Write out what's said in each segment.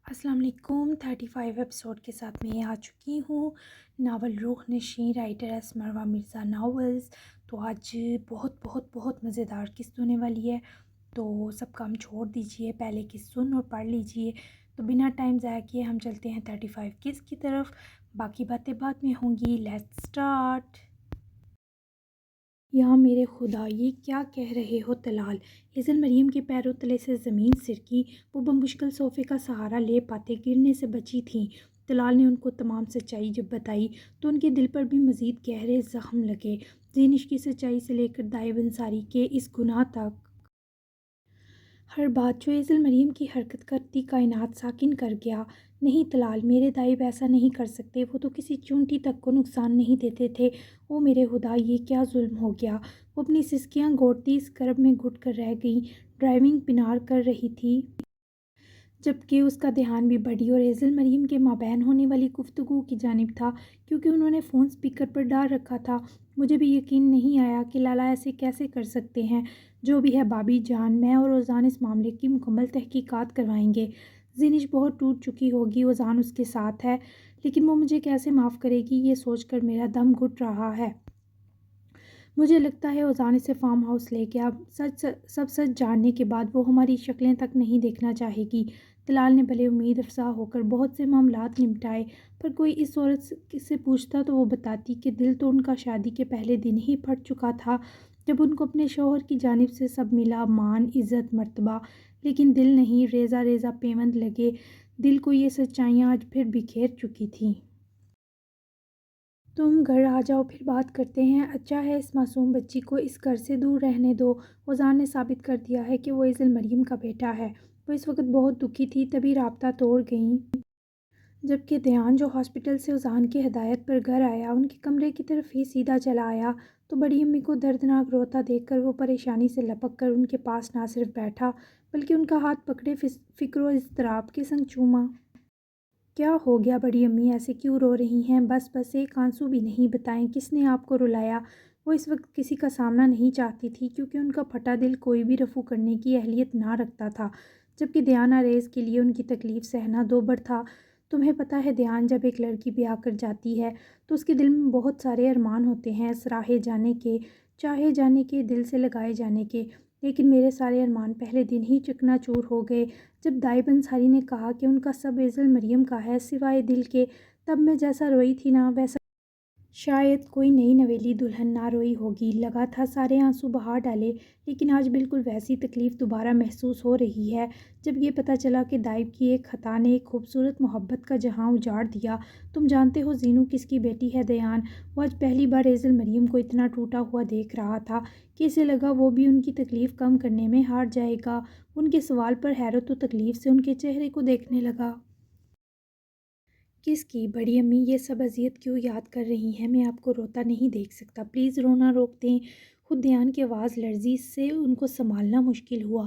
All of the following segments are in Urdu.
السلام علیکم 35 ایپیسوڈ کے ساتھ میں آ چکی ہوں. Novel Rooh Nasheen writer S Marwah Mirza novels. تو آج بہت بہت بہت مزیدار قسط ہونے والی ہے. تو سب کام چھوڑ دیجئے، پہلے قسط سن اور پڑھ لیجئے. تو بنا ٹائم ضائع کیے ہم چلتے ہیں 35 قسط کی طرف. باقی باتیں بعد میں ہوں گی. Let's start. یا میرے خدا، یہ کیا کہہ رہے ہو طلال؟ ہیزل مریم کے پیروں تلے سے زمین سرکی. وہ بمشکل صوفے کا سہارا لے پاتے گرنے سے بچی تھیں. طلال نے ان کو تمام سچائی جب بتائی تو ان کے دل پر بھی مزید گہرے زخم لگے. زینش کی سچائی سے لے کر دائب انصاری کے اس گناہ تک. ہر بات جو ہیزل مریم کی حرکت کرتی کائنات ساکن کر گیا. نہیں طلال، میرے دائب ایسا نہیں کر سکتے. وہ تو کسی چونٹی تک کو نقصان نہیں دیتے تھے. او میرے خدا، یہ کیا ظلم ہو گیا؟ وہ اپنی سسکیاں گھوٹتی اس کرب میں گھٹ کر رہ گئی. ڈرائیونگ پنار کر رہی تھی جبکہ اس کا دھیان بھی بڑی اور ہیزل مریم کے مابین ہونے والی گفتگو کی جانب تھا، کیونکہ انہوں نے فون سپیکر پر ڈال رکھا تھا. مجھے بھی یقین نہیں آیا کہ لالا ایسے کیسے کر سکتے ہیں. جو بھی ہے بابی جان، میں اور اوزان اس معاملے کی مکمل تحقیقات کروائیں گے. زینش بہت ٹوٹ چکی ہوگی. اوزان اس کے ساتھ ہے، لیکن وہ مجھے کیسے معاف کرے گی، یہ سوچ کر میرا دم گھٹ رہا ہے. مجھے لگتا ہے اوزان اسے فارم ہاؤس لے گیا. سب سچ جاننے کے بعد وہ ہماری شکلیں تک نہیں دیکھنا چاہے گی. طلال نے بھلے امید افزا ہو کر بہت سے معاملات نمٹائے، پر کوئی اس عورت سے پوچھتا تو وہ بتاتی کہ دل تو ان کا شادی کے پہلے دن ہی پھٹ چکا تھا، جب ان کو اپنے شوہر کی جانب سے سب ملا، مان، عزت، مرتبہ. لیکن دل نہیں. ریزہ ریزہ پیوند لگے دل کو یہ سچائیاں آج پھر بکھیر چکی تھیں. تم گھر آ جاؤ، پھر بات کرتے ہیں. اچھا ہے اس معصوم بچی کو اس گھر سے دور رہنے دو. اوزان نے ثابت کر دیا ہے کہ وہ ہیزل مریم کا بیٹا ہے. وہ اس وقت بہت دکھی تھی، تبھی رابطہ توڑ گئیں. جبکہ دیان جو ہاسپٹل سے اوزان کی ہدایت پر گھر آیا، ان کے کمرے کی طرف ہی سیدھا چلا آیا تو بڑی امی کو دردناک روتا دیکھ کر وہ پریشانی سے لپک کر ان کے پاس نہ صرف بیٹھا بلکہ ان کا ہاتھ پکڑے فکر و اضطراب کے سنگ چوما. کیا ہو گیا بڑی امی؟ ایسے کیوں رو رہی ہیں؟ بس بس ایک آنسو بھی نہیں. بتائیں کس نے آپ کو رلایا؟ وہ اس وقت کسی کا سامنا نہیں چاہتی تھی، کیونکہ ان کا پھٹا دل کوئی بھی رفو کرنے کی اہلیت نہ رکھتا تھا، جبکہ دیان آریز کے لیے ان کی تکلیف سہنا دوبڑ تھا. تمہیں پتہ ہے دیان، جب ایک لڑکی بیاہ کر جاتی ہے تو اس کے دل میں بہت سارے ارمان ہوتے ہیں، سراہے جانے کے، چاہے جانے کے، دل سے لگائے جانے کے. لیکن میرے سارے ارمان پہلے دن ہی چکنا چور ہو گئے جب دائب انصاری نے کہا کہ ان کا سب ہیزل مریم کا ہے سوائے دل کے. تب میں جیسا روئی تھی نا، ویسا شاید کوئی نئی نویلی دلہن نہ روئی ہوگی. لگا تھا سارے آنسو بہا ڈالے، لیکن آج بالکل ویسی تکلیف دوبارہ محسوس ہو رہی ہے جب یہ پتہ چلا کہ دائب کی ایک خطا نے ایک خوبصورت محبت کا جہاں اجاڑ دیا. تم جانتے ہو زینو کس کی بیٹی ہے دیان؟ وہ آج پہلی بار ہیزل مریم کو اتنا ٹوٹا ہوا دیکھ رہا تھا کہ اسے لگا وہ بھی ان کی تکلیف کم کرنے میں ہار جائے گا. ان کے سوال پر حیرت و تکلیف سے ان کے چہرے کو دیکھنے لگا. کس کی؟ بڑی امی، یہ سب اذیت کیوں یاد کر رہی ہیں؟ میں آپ کو روتا نہیں دیکھ سکتا. پلیز رونا روک دیں. خود دیان کی آواز لرزی سے ان کو سنبھالنا مشکل ہوا.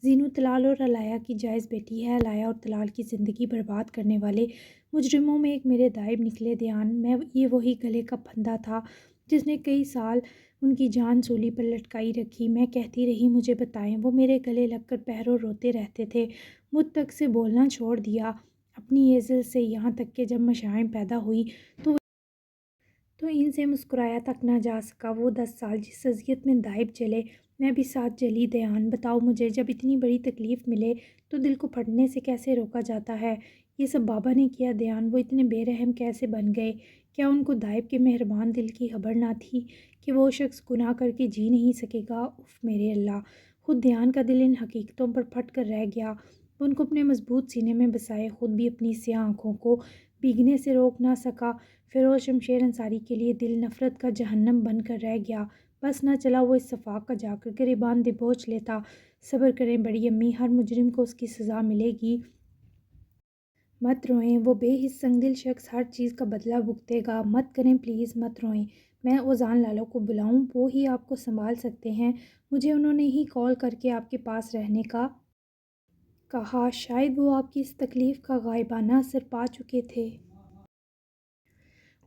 زینو طلال اور علایا کی جائز بیٹی ہے. علایا اور طلال کی زندگی برباد کرنے والے مجرموں میں ایک میرے دائب نکلے. دیان، میں یہ وہی گلے کا پھندا تھا جس نے کئی سال ان کی جان سولی پر لٹکائی رکھی. میں کہتی رہی مجھے بتائیں. وہ میرے گلے لگ کر پہروں روتے رہتے تھے. مجھ تک سے بولنا چھوڑ دیا اپنی ہیزل سے، یہاں تک کہ جب مشائم پیدا ہوئی تو ان سے مسکرایا تک نہ جا سکا. وہ 10 سال جس اذیت میں دائب جلے، میں بھی ساتھ جلی. دیان بتاؤ مجھے، جب اتنی بڑی تکلیف ملے تو دل کو پھٹنے سے کیسے روکا جاتا ہے؟ یہ سب بابا نے کیا. دیان، وہ اتنے بے رحم کیسے بن گئے؟ کیا ان کو دائب کے مہربان دل کی خبر نہ تھی کہ وہ شخص گناہ کر کے جی نہیں سکے گا؟ اف میرے اللہ! خود دیان کا دل ان حقیقتوں پر پھٹ کر رہ گیا. وہ ان کو اپنے مضبوط سینے میں بسائے خود بھی اپنی سیاہ آنکھوں کو بھیگنے سے روک نہ سکا. فیروز شمشیر انصاری کے لیے دل نفرت کا جہنم بن کر رہ گیا. بس نہ چلا وہ اس صفاق کا جا کر گریباں دبوچ لیتا. صبر کریں بڑی امی، ہر مجرم کو اس کی سزا ملے گی. مت روئیں. وہ بے حس سنگ دل شخص ہر چیز کا بدلہ بھگتے گا. مت کریں پلیز، مت روئیں. میں اوزان لالو کو بلاؤں؟ وہ ہی آپ کو سنبھال سکتے ہیں. مجھے انہوں نے ہی کال کر کے آپ کے پاس رہنے کا کہا. شاید وہ آپ کی اس تکلیف کا غائبانہ اثر پا چکے تھے.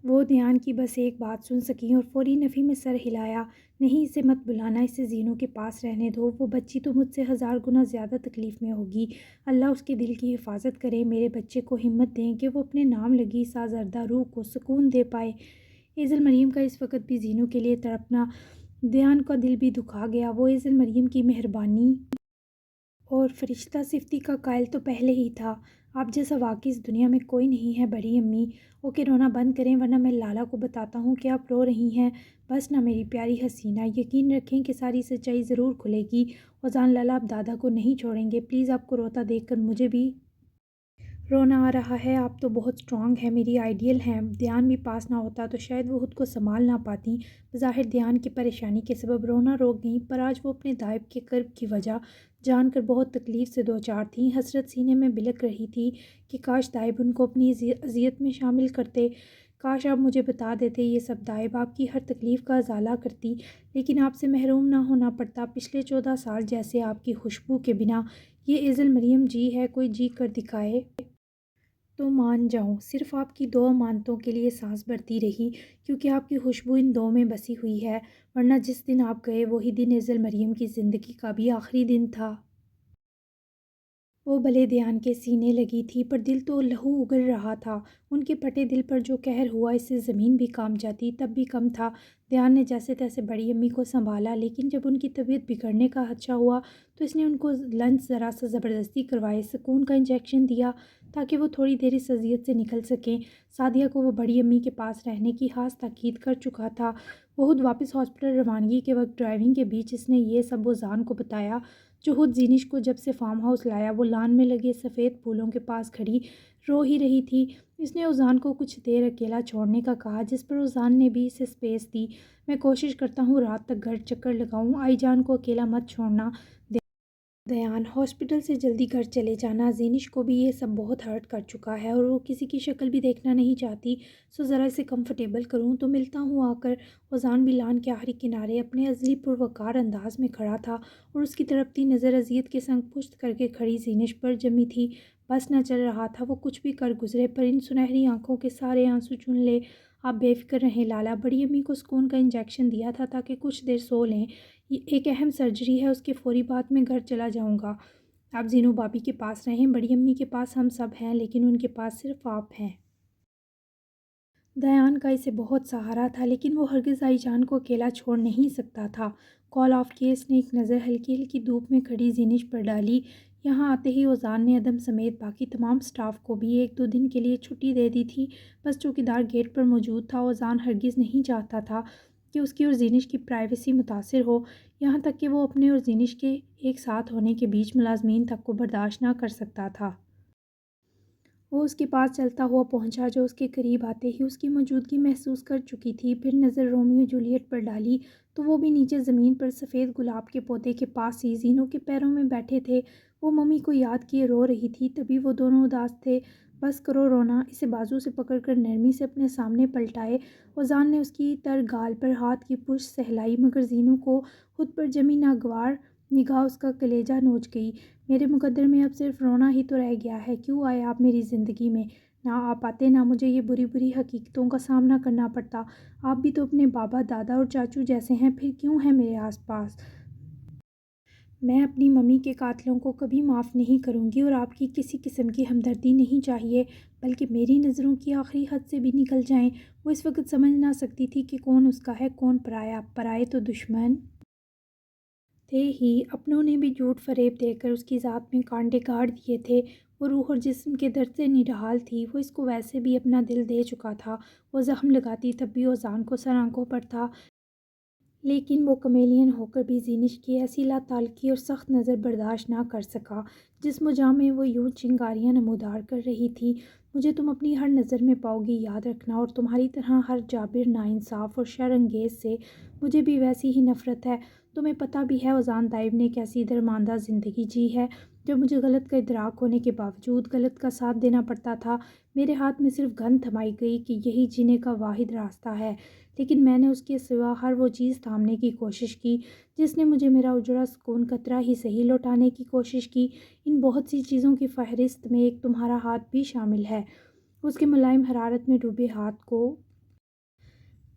وہ دھیان کی بس ایک بات سن سکیں اور فوری نفی میں سر ہلایا۔ نہیں، اسے مت بلانا، اسے زینو کے پاس رہنے دو، وہ بچی تو مجھ سے 1000 گنا زیادہ تکلیف میں ہوگی۔ اللہ اس کے دل کی حفاظت کرے، میرے بچے کو ہمت دیں کہ وہ اپنے نام لگی اس آزردہ روح کو سکون دے پائے۔ ایزل مریم کا اس وقت بھی زینو کے لیے تڑپنا دھیان کا دل بھی دکھا گیا۔ وہ ایزل مریم کی مہربانی اور فرشتہ صفتی کا قائل تو پہلے ہی تھا۔ آپ جیسا واقعی اس دنیا میں کوئی نہیں ہے بڑی امی۔ اوکے، رونا بند کریں ورنہ میں لالا کو بتاتا ہوں کہ آپ رو رہی ہیں۔ بس نا میری پیاری حسینہ، یقین رکھیں کہ ساری سچائی ضرور کھلے گی۔ اذان لالا آپ دادا کو نہیں چھوڑیں گے، پلیز۔ آپ کو روتا دیکھ کر مجھے بھی رونا آ رہا ہے۔ آپ تو بہت اسٹرانگ ہیں، میری آئیڈیل ہیں۔ دھیان بھی پاس نہ ہوتا تو شاید وہ خود کو سنبھال نہ پاتی۔ بظاہر دھیان کی پریشانی کے سبب رونا روک گئیں، پر آج وہ اپنے دائب کے قرب کی وجہ جان کر بہت تکلیف سے دوچار تھیں۔ حسرت سینے میں بلک رہی تھی کہ کاش دائب ان کو اپنی اذیت میں شامل کرتے، کاش آپ مجھے بتا دیتے یہ سب دائب، آپ کی ہر تکلیف کا ازالہ کرتی، لیکن آپ سے محروم نہ ہونا پڑتا۔ پچھلے 14 سال جیسے آپ کی خوشبو کے بنا یہ ایزل مریم جی ہے، کوئی جی کر دکھائے تو مان جاؤں۔ صرف آپ کی 2 امانتوں کے لیے سانس بھرتی رہی، کیونکہ آپ کی خوشبو ان 2 میں بسی ہوئی ہے، ورنہ جس دن آپ گئے وہی دن ایزل مریم کی زندگی کا بھی آخری دن تھا۔ وہ بھلے دھیان کے سینے لگی تھی، پر دل تو لہو اگل رہا تھا۔ ان کے پھٹے دل پر جو قہر ہوا، اس سے زمین بھی کانپ جاتی، تب بھی کم تھا۔ دھیان نے جیسے تیسے بڑی امی کو سنبھالا، لیکن جب ان کی طبیعت بگڑنے کا خدشہ ہوا تو اس نے ان کو لنچ ذرا سا زبردستی کروائے، سکون کا انجیکشن دیا تاکہ وہ تھوڑی دیر اس اذیت سے نکل سکیں۔ سعدیہ کو وہ بڑی امی کے پاس رہنے کی خاص تاکید کر چکا تھا۔ وہ خود واپس ہاسپٹل روانگی کے وقت ڈرائیونگ کے بیچ اس نے یہ سب اذان کو بتایا، جو خود زینش کو جب سے فارم ہاؤس لایا وہ لان میں لگے سفید پھولوں کے پاس کھڑی رو ہی رہی تھی۔ اس نے اذان کو کچھ دیر اکیلا چھوڑنے کا کہا، جس پر اذان نے بھی اسے اسپیس دی۔ میں کوشش کرتا ہوں رات تک گھر چکر لگاؤں، آئی جان کو اکیلا مت چھوڑنا۔ دھیان، ہاسپٹل سے جلدی گھر چلے جانا، زینش کو بھی یہ سب بہت ہرٹ کر چکا ہے اور وہ کسی کی شکل بھی دیکھنا نہیں چاہتی، سو ذرا اسے کمفرٹیبل کروں تو ملتا ہوں آ کر۔ اذان بھی لان کے آخری کنارے اپنے ازلی پروقار انداز میں کھڑا تھا اور اس کی تڑپتی نظر اذیت کے سنگ پشت کر کے کھڑی زینش پر جمی تھی۔ بس نہ چل رہا تھا وہ کچھ بھی کر گزرے، پر ان سنہری آنکھوں کے سارے آنسو چن لے۔ آپ بے فکر رہیں لالا، بڑی امی کو سکون کا انجیکشن دیا تھا تاکہ کچھ دیر سو لیں، یہ ایک اہم سرجری ہے، اس کے فوری بعد میں گھر چلا جاؤں گا۔ آپ زینو بابی کے پاس رہیں، بڑی امی کے پاس ہم سب ہیں، لیکن ان کے پاس صرف آپ ہیں۔ دھیان کا اسے بہت سہارا تھا، لیکن وہ ہرگز آئی جان کو اکیلا چھوڑ نہیں سکتا تھا۔ کال آف کیے اس نے ایک نظر ہلکی ہلکی دھوپ میں کھڑی زینش پر ڈالی۔ یہاں آتے ہی اذان نے عدم سمیت باقی تمام سٹاف کو بھی 1-2 دن کے لیے چھٹی دے دی تھی، بس چوکیدار گیٹ پر موجود تھا۔ اذان ہرگز نہیں چاہتا تھا کہ اس کی اور زینش کی پرائیویسی متاثر ہو، یہاں تک کہ وہ اپنے اور زینش کے ایک ساتھ ہونے کے بیچ ملازمین تک کو برداشت نہ کر سکتا تھا۔ وہ اس کے پاس چلتا ہوا پہنچا، جو اس کے قریب آتے ہی اس کی موجودگی محسوس کر چکی تھی۔ پھر نظر رومیو جولیٹ پر ڈالی تو وہ بھی نیچے زمین پر سفید گلاب کے پودے کے پاس ہی زینو کے پیروں میں بیٹھے تھے۔ وہ ممی کو یاد کیے رو رہی تھی، تبھی وہ دونوں اداس تھے۔ بس کرو رونا، اسے بازو سے پکڑ کر نرمی سے اپنے سامنے پلٹائے۔ اذان نے اس کی تر گال پر ہاتھ کی پشت سہلائی، مگر زینو کو خود پر جمی ناگوار نگاہ اس کا کلیجہ نوچ گئی۔ میرے مقدر میں اب صرف رونا ہی تو رہ گیا ہے، کیوں آئے آپ میری زندگی میں؟ نہ آپ آتے نہ مجھے یہ بری بری حقیقتوں کا سامنا کرنا پڑتا۔ آپ بھی تو اپنے بابا، دادا اور چاچو جیسے ہیں، پھر کیوں ہیں میرے آس پاس؟ میں اپنی ممی کے قاتلوں کو کبھی معاف نہیں کروں گی، اور آپ کی کسی قسم کی ہمدردی نہیں چاہیے، بلکہ میری نظروں کی آخری حد سے بھی نکل جائیں۔ وہ اس وقت سمجھ نہ سکتی تھی کہ کون اس کا ہے کون پرایا، پرائے تو دشمن تھے ہی، اپنوں نے بھی جھوٹ فریب دے کر اس کی ذات میں کانٹے گاڑ دیے تھے۔ وہ روح اور جسم کے درد سے نڈھال تھی، وہ اس کو ویسے بھی اپنا دل دے چکا تھا۔ وہ زخم لگاتی تب بھی اذان کو سر آنکھوں پر تھا، لیکن وہ کمیلین ہو کر بھی زینش کی ایسی لا تعلقی اور سخت نظر برداشت نہ کر سکا، جس مجاں میں وہ یوں چنگاریاں نمودار کر رہی تھی۔ مجھے تم اپنی ہر نظر میں پاؤ گی، یاد رکھنا، اور تمہاری طرح ہر جابر، ناانصاف اور شر انگیز سے مجھے بھی ویسی ہی نفرت ہے۔ تمہیں پتہ بھی ہے اذان دائب نے کیسی درماندہ زندگی جی ہے، جب مجھے غلط کا ادراک ہونے کے باوجود غلط کا ساتھ دینا پڑتا تھا۔ میرے ہاتھ میں صرف گن تھمائی گئی کہ یہی جینے کا واحد راستہ ہے، لیکن میں نے اس کے سوا ہر وہ چیز تھامنے کی کوشش کی جس نے مجھے میرا اجڑا سکون قطرہ ہی صحیح لوٹانے کی کوشش کی۔ ان بہت سی چیزوں کی فہرست میں ایک تمہارا ہاتھ بھی شامل ہے۔ اس کے ملائم حرارت میں ڈوبے ہاتھ کو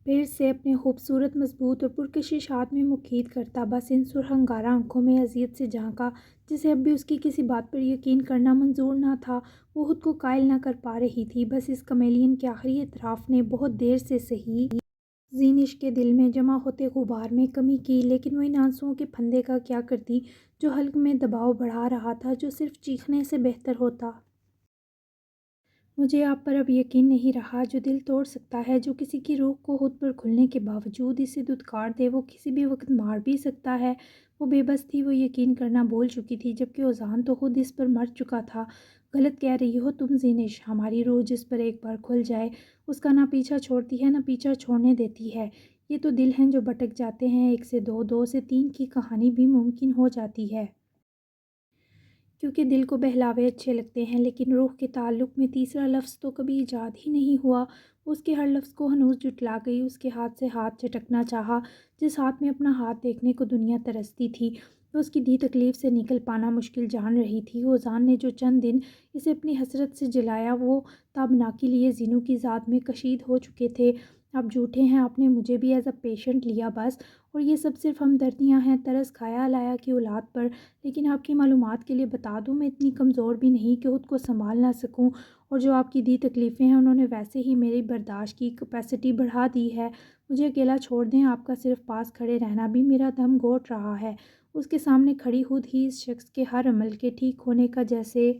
پھر سے اپنے خوبصورت مضبوط اور پرکشش ہاتھ میں مقید کرتا بس ان سرہنگارہ آنکھوں میں اذیت سے جھانکا، جسے اب بھی اس کی کسی بات پر یقین کرنا منظور نہ تھا۔ وہ خود کو قائل نہ کر پا رہی تھی، بس اس کمیلین کے آخری اعتراف نے بہت دیر سے سہی زینش کے دل میں جمع ہوتے غبار میں کمی کی، لیکن وہ ان آنسوؤں کے پھندے کا کیا کرتی جو حلق میں دباؤ بڑھا رہا تھا، جو صرف چیخنے سے بہتر ہوتا۔ مجھے آپ پر اب یقین نہیں رہا، جو دل توڑ سکتا ہے، جو کسی کی روح کو خود پر کھلنے کے باوجود اسے دھتکار دے، وہ کسی بھی وقت مار بھی سکتا ہے۔ وہ بے بس تھی، وہ یقین کرنا بھول چکی تھی، جبکہ اذان تو خود اس پر مر چکا تھا۔ غلط کہہ رہی ہو تم زینش، ہماری روح جس پر ایک بار کھل جائے اس کا نہ پیچھا چھوڑتی ہے نہ پیچھا چھوڑنے دیتی ہے۔ یہ تو دل ہیں جو بھٹک جاتے ہیں، ایک سے دو، دو سے تین کی کہانی بھی ممکن ہو جاتی ہے۔ کیونکہ دل کو بہلاوے اچھے لگتے ہیں، لیکن روح کے تعلق میں تیسرا لفظ تو کبھی ایجاد ہی نہیں ہوا۔ اس کے ہر لفظ کو ہنوز جھٹلا گئی، اس کے ہاتھ سے ہاتھ چٹکنا چاہا، جس ہاتھ میں اپنا ہاتھ دیکھنے کو دنیا ترستی تھی۔ وہ اس کی دی تکلیف سے نکل پانا مشکل جان رہی تھی۔ اذان نے جو چند دن اسے اپنی حسرت سے جلایا، وہ تابنا کے لیے زینو کی ذات میں کشید ہو چکے تھے۔ آپ جھوٹے ہیں، آپ نے مجھے بھی ایز اے پیشنٹ لیا بس، اور یہ سب صرف ہمدردیاں ہیں، ترس کھایا لایا کی اولاد پر۔ لیکن آپ کی معلومات کے لیے بتا دوں، میں اتنی کمزور بھی نہیں کہ خود کو سنبھال نہ سکوں، اور جو آپ کی دی تکلیفیں ہیں انہوں نے ویسے ہی میری برداشت کی کیپیسٹی بڑھا دی ہے۔ مجھے اکیلا چھوڑ دیں، آپ کا صرف پاس کھڑے رہنا بھی میرا دم گھوٹ رہا ہے۔ اس کے سامنے کھڑی خود ہی اس شخص کے ہر عمل کے ٹھیک ہونے کا جیسے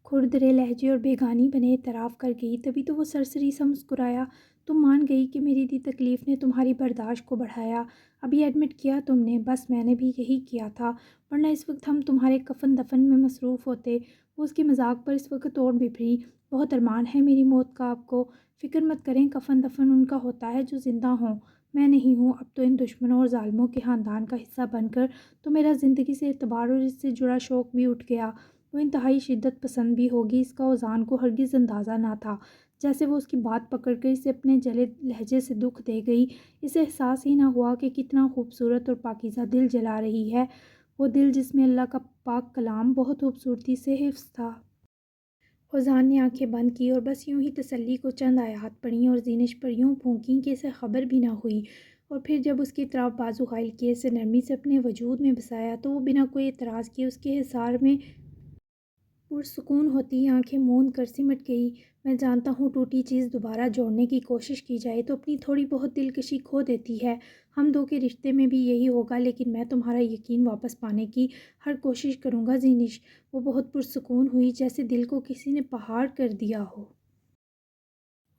کھردرے لہجے اور بیگانی بنے اعتراف کر گئی۔ تبھی تو وہ سرسری سا مسکرایا۔ تم مان گئی کہ میری دی تکلیف نے تمہاری برداشت کو بڑھایا۔ ابھی ایڈمٹ کیا تم نے، بس میں نے بھی یہی کیا تھا، ورنہ اس وقت ہم تمہارے کفن دفن میں مصروف ہوتے۔ وہ اس کے مذاق پر اس وقت توڑ بپھری۔ بہت ارمان ہے میری موت کا آپ کو، فکر مت کریں، کفن دفن ان کا ہوتا ہے جو زندہ ہوں، میں نہیں ہوں۔ اب تو ان دشمنوں اور ظالموں کے خاندان کا حصہ بن کر تو میرا زندگی سے اعتبار اور اس سے جڑا شوق بھی اٹھ گیا۔ وہ انتہائی شدت پسند بھی ہوگی، اس کا اذان کو ہرگز اندازہ نہ تھا۔ جیسے وہ اس کی بات پکڑ کر اسے اپنے جلے لہجے سے دکھ دے گئی، اسے احساس ہی نہ ہوا کہ کتنا خوبصورت اور پاکیزہ دل جلا رہی ہے، وہ دل جس میں اللہ کا پاک کلام بہت خوبصورتی سے حفظ تھا۔ اذان نے آنکھیں بند کی اور بس یوں ہی تسلی کو چند آیات پڑھیں اور زینش پر یوں پھونکیں کہ اسے خبر بھی نہ ہوئی، اور پھر جب اس کی طرف بازو غائل کیے اسے نرمی سے اپنے وجود میں بسایا تو وہ بنا کوئی اعتراض کیے اس کے حصار میں پرسکون ہوتی آنکھیں موند کر سمٹ گئی۔ میں جانتا ہوں ٹوٹی چیز دوبارہ جوڑنے کی کوشش کی جائے تو اپنی تھوڑی بہت دلکشی کھو دیتی ہے، ہم دو کے رشتے میں بھی یہی ہوگا، لیکن میں تمہارا یقین واپس پانے کی ہر کوشش کروں گا زینش۔ وہ بہت پرسکون ہوئی، جیسے دل کو کسی نے پہاڑ کر دیا ہو۔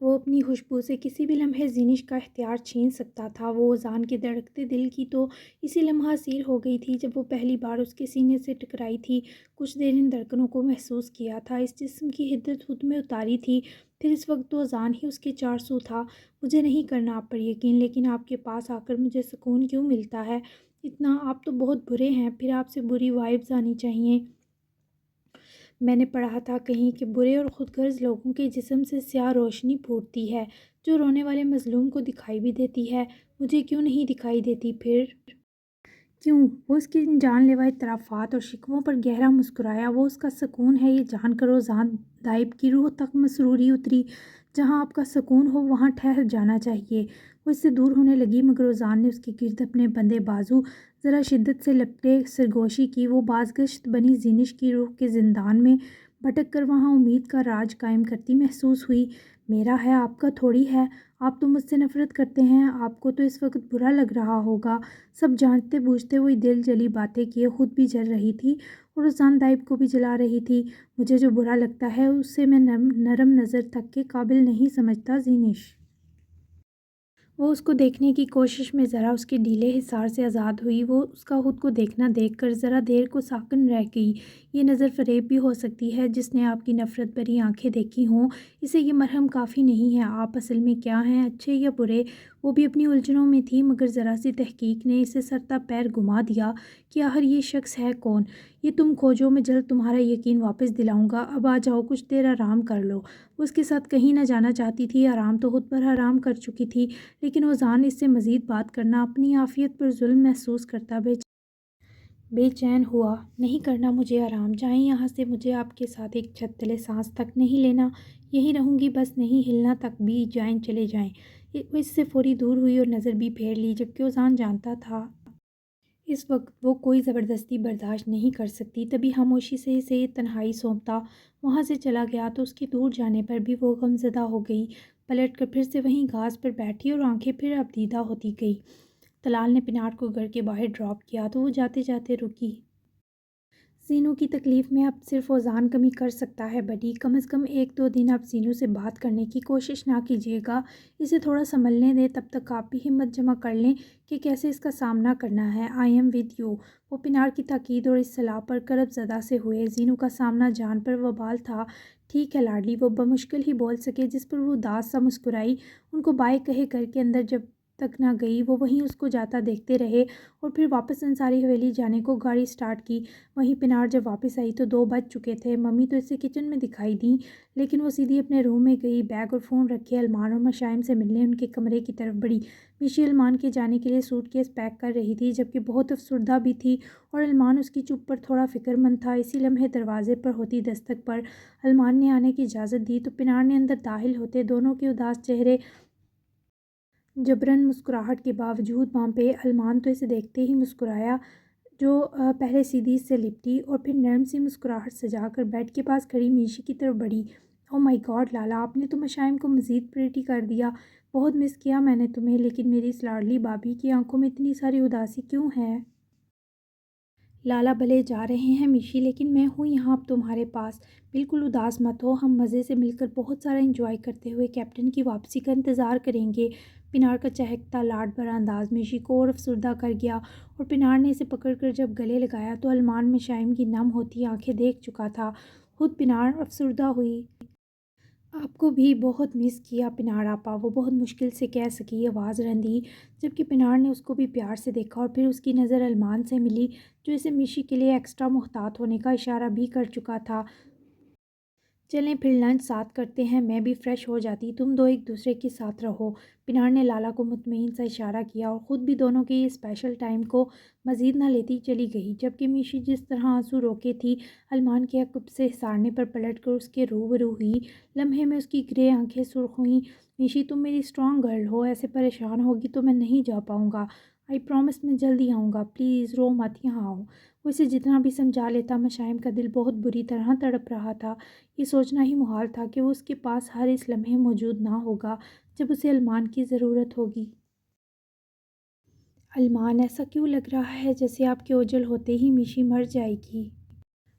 وہ اپنی خوشبو سے کسی بھی لمحے زینش کا اختیار چھین سکتا تھا۔ وہ اذان کے دھڑکتے دل کی تو اسی لمحہ اسیر ہو گئی تھی جب وہ پہلی بار اس کے سینے سے ٹکرائی تھی۔ کچھ دیر ان دھڑکنوں کو محسوس کیا تھا، اس جسم کی حدت خود میں اتاری تھی، پھر اس وقت تو اذان ہی اس کے چار سو تھا۔ مجھے نہیں کرنا آپ پر یقین، لیکن آپ کے پاس آ کر مجھے سکون کیوں ملتا ہے اتنا؟ آپ تو بہت برے ہیں، پھر آپ سے بری وائبز آنی چاہیے۔ میں نے پڑھا تھا کہیں کہ برے اور خود غرض لوگوں کے جسم سے سیاہ روشنی پھوٹتی ہے جو رونے والے مظلوم کو دکھائی بھی دیتی ہے۔ مجھے کیوں نہیں دکھائی دیتی پھر؟ کیوں؟ وہ اس کی جان لیوا اعترافات اور شکووں پر گہرا مسکرایا۔ وہ اس کا سکون ہے یہ جان کر اذان دائب کی روح تک مسروری اتری۔ جہاں آپ کا سکون ہو وہاں ٹھہر جانا چاہیے۔ وہ اس سے دور ہونے لگی، مگر اذان نے اس کے گرد اپنے بندے بازو ذرا شدت سے لپٹے سرگوشی کی۔ وہ بازگشت بنی زینش کی روح کے زندان میں بھٹک کر وہاں امید کا راج قائم کرتی محسوس ہوئی۔ میرا ہے، آپ کا تھوڑی ہے، آپ تو مجھ سے نفرت کرتے ہیں، آپ کو تو اس وقت برا لگ رہا ہوگا۔ سب جانتے بوجھتے وہی دل جلی باتیں کیے خود بھی جل رہی تھی اور اذان دائب کو بھی جلا رہی تھی۔ مجھے جو برا لگتا ہے اسے میں نرم نظر تک کے قابل نہیں سمجھتا زینش۔ وہ اس کو دیکھنے کی کوشش میں ذرا اس کے ڈھیلے حصار سے آزاد ہوئی۔ وہ اس کا خود کو دیکھنا دیکھ کر ذرا دیر کو ساکن رہ گئی۔ یہ نظر فریب بھی ہو سکتی ہے، جس نے آپ کی نفرت بھری آنکھیں دیکھی ہوں اسے یہ مرہم کافی نہیں ہے۔ آپ اصل میں کیا ہیں، اچھے یا برے؟ وہ بھی اپنی الجھنوں میں تھی، مگر ذرا سی تحقیق نے اسے سرتا پیر گھما دیا کہ آخر یہ شخص ہے کون۔ یہ تم کھوجو، میں جلد تمہارا یقین واپس دلاؤں گا، اب آ جاؤ، کچھ دیر آرام کر لو۔ وہ اس کے ساتھ کہیں نہ جانا چاہتی تھی، آرام تو خود پر حرام کر چکی تھی، لیکن اذان اس سے مزید بات کرنا، اپنی عافیت پر ظلم محسوس کرتا بے چین ہوا۔ نہیں کرنا مجھے آرام، جائیں یہاں سے، مجھے آپ کے ساتھ ایک چھت تلے سانس تک نہیں لینا، یہیں رہوں گی بس، نہیں ہلنا تک بھی، جائیں چلے جائیں۔ وہ اس سے فوری دور ہوئی اور نظر بھی پھیر لی، جبکہ اوزان جانتا تھا اس وقت وہ کوئی زبردستی برداشت نہیں کر سکتی۔ تبھی خاموشی سے اسے تنہائی سونپتا وہاں سے چلا گیا تو اس کے دور جانے پر بھی وہ غمزدہ ہو گئی۔ پلٹ کر پھر سے وہیں گھاس پر بیٹھی اور آنکھیں پھر اب دیدہ ہوتی گئی۔ طلال نے پناٹ کو گھر کے باہر ڈراپ کیا تو وہ جاتے جاتے رکی۔ زینو کی تکلیف میں اب صرف اوزان کمی کر سکتا ہے بڈی، کم از کم 1-2 دن آپ زینو سے بات کرنے کی کوشش نہ کیجیے گا، اسے تھوڑا سنبھلنے دیں، تب تک آپ بھی ہمت جمع کر لیں کہ کیسے اس کا سامنا کرنا ہے۔ I am with you. وہ پناٹ کی تاکید اور اصطلاح پر کرب زدہ سے ہوئے۔ زینو کا سامنا جان پر وبال تھا۔ ٹھیک ہے لاڈلی، وہ بمشکل ہی بول سکے، جس پر وہ اداس سا مسکرائی۔ ان کو بائے کہے گھر کے اندر جب تک نہ گئی وہ وہیں اس کو جاتا دیکھتے رہے اور پھر واپس انصاری حویلی جانے کو گاڑی سٹارٹ کی۔ وہیں پناٹ جب واپس آئی تو 2 بج چکے تھے۔ ممی تو اسے کچن میں دکھائی دیں، لیکن وہ سیدھی اپنے روم میں گئی، بیگ اور فون رکھے المان اور مشائم سے ملنے ان کے کمرے کی طرف بڑھی۔ میشی المان کے جانے کے لیے سوٹ کیس پیک کر رہی تھی، جبکہ بہت افسردہ بھی تھی، اور المان اس کی چپ پر تھوڑا فکر مند تھا۔ اسی لمحے دروازے پر ہوتی دستک پر المان نے آنے کی اجازت دی تو پناٹ نے اندر داخل ہوتے دونوں کے اداس چہرے جبراً مسکراہٹ کے باوجود بھانپے۔ المان تو اسے دیکھتے ہی مسکرایا، جو پہلے سیدھی سے لپٹی اور پھر نرم سی مسکراہٹ سجا کر بیڈ کے پاس کھڑی میشی کی طرف بڑھی۔ او مائی گاڈ لالا، آپ نے تو مشائم کو مزید پریٹی کر دیا۔ بہت مس کیا میں نے تمہیں، لیکن میری اس لاڈلی بابی کی آنکھوں میں اتنی ساری اداسی کیوں ہے؟ لالا بھلے جا رہے ہیں میشی، لیکن میں ہوں یہاں اب تمہارے پاس۔ بالکل اداس مت ہو، ہم مزے سے مل کر بہت سارا انجوائے کرتے ہوئے کیپٹن کی واپسی کا انتظار کریں گے۔ پناٹ کا چہکتا لاڈ بھرا انداز میشی کو اور افسردہ کر گیا، اور پناٹ نے اسے پکڑ کر جب گلے لگایا تو المان مشائم کی نم ہوتی آنکھیں دیکھ چکا تھا۔ خود پناٹ افسردہ ہوئی۔ آپ کو بھی بہت مس کیا پناٹ آپا، وہ بہت مشکل سے کہہ سکی، آواز رندی، جبکہ پناٹ نے اس کو بھی پیار سے دیکھا اور پھر اس کی نظر المان سے ملی، جو اسے میشی کے لیے ایکسٹرا محتاط ہونے کا اشارہ بھی کر چکا تھا۔ چلیں پھر لنچ ساتھ کرتے ہیں، میں بھی فریش ہو جاتی، تم دو ایک دوسرے کے ساتھ رہو۔ پناٹ نے لالا کو مطمئن سا اشارہ کیا اور خود بھی دونوں کے یہ اسپیشل ٹائم کو مزید نہ لیتی چلی گئی، جبکہ میشی جس طرح آنسو روکے تھی المان کے عقب سے سارنے پر پلٹ کر اس کے روبرو ہوئی۔ لمحے میں اس کی گرے آنکھیں سرخ ہوئیں۔ میشی تم میری اسٹرانگ گرل ہو، ایسے پریشان ہوگی تو میں نہیں جا پاؤں گا۔ آئی پرومس میں جلدی آؤں گا، پلیز رو مت، یہاں آؤ۔ وہ اسے جتنا بھی سمجھا لیتا مشائم کا دل بہت بری طرح تڑپ رہا تھا۔ یہ سوچنا ہی محال تھا کہ وہ اس کے پاس ہر اس لمحے موجود نہ ہوگا جب اسے المان کی ضرورت ہوگی۔ المان، ایسا کیوں لگ رہا ہے جیسے آپ کے اوجل ہوتے ہی میشی مر جائے گی؟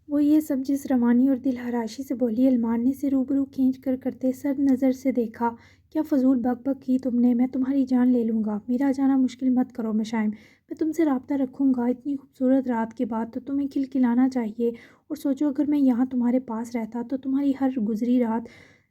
وہ یہ سب جس روانی اور دل ہراشی سے بولی، المان نے اسے روبرو کھینچ کر کرتے سرد نظر سے دیکھا۔ کیا فضول بک بک کی تم نے؟ میں تمہاری جان لے لوں گا، میرا جانا مشکل مت کرو مشائم، میں تم سے رابطہ رکھوں گا۔ اتنی خوبصورت رات کے بعد تو تمہیں کھلکھلانا چاہیے، اور سوچو اگر میں یہاں تمہارے پاس رہتا تو تمہاری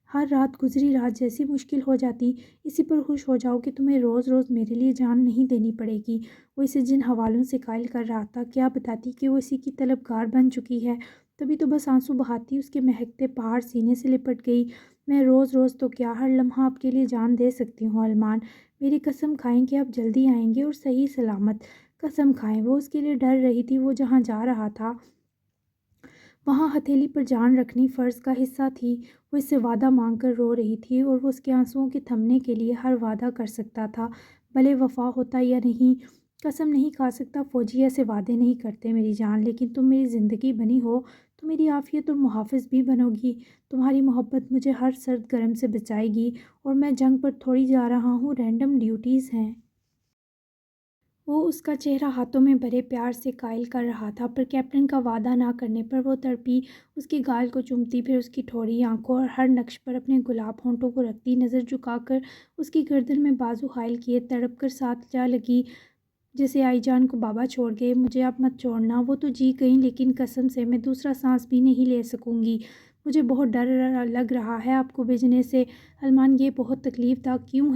ہر رات گزری رات جیسی مشکل ہو جاتی۔ اسی پر خوش ہو جاؤ کہ تمہیں روز روز میرے لیے جان نہیں دینی پڑے گی۔ وہ اسے جن حوالوں سے قائل کر رہا تھا کیا بتاتی کہ وہ اسی کی طلبگار بن چکی ہے، تبھی تو بس آنسو بہاتی اس کے مہکتے پہاڑ سینے سے لپٹ گئی۔ میں روز روز تو کیا، ہر لمحہ آپ کے لیے جان دے سکتی ہوں المان، میری قسم کھائیں کہ آپ جلدی آئیں گے اور صحیح سلامت، قسم کھائیں۔ وہ اس کے لیے ڈر رہی تھی، وہ جہاں جا رہا تھا وہاں ہتھیلی پر جان رکھنی فرض کا حصہ تھی۔ وہ اس سے وعدہ مانگ کر رو رہی تھی، اور وہ اس کے آنسوؤں کے تھمنے کے لیے ہر وعدہ کر سکتا تھا، بھلے وفا ہوتا یا نہیں۔ قسم نہیں کھا سکتا فوجی، ایسے وعدے نہیں کرتے میری جان، لیکن تم میری زندگی بنی ہو تو میری عافیت اور محافظ بھی بنو گی۔ تمہاری محبت مجھے ہر سرد گرم سے بچائے گی، اور میں جنگ پر تھوڑی جا رہا ہوں، رینڈم ڈیوٹیز ہیں۔ وہ اس کا چہرہ ہاتھوں میں بھرے پیار سے قائل کر رہا تھا، پر کیپٹن کا وعدہ نہ کرنے پر وہ تڑپی، اس کے گال کو چومتی، پھر اس کی ٹھوڑی آنکھوں اور ہر نقش پر اپنے گلاب ہونٹوں کو رکھتی، نظر جھکا کر اس کی گردن میں بازو حائل کیے تڑپ کر ساتھ جا لگی، جیسے آئی جان کو بابا چھوڑ گئے، مجھے اب مت چھوڑنا۔ وہ تو جی گئیں، لیکن قسم سے میں دوسرا سانس بھی نہیں لے سکوں گی، مجھے بہت ڈر لگ رہا ہے آپ کو بھیجنے سے۔ المان، یہ بہت تکلیف دہ کیوں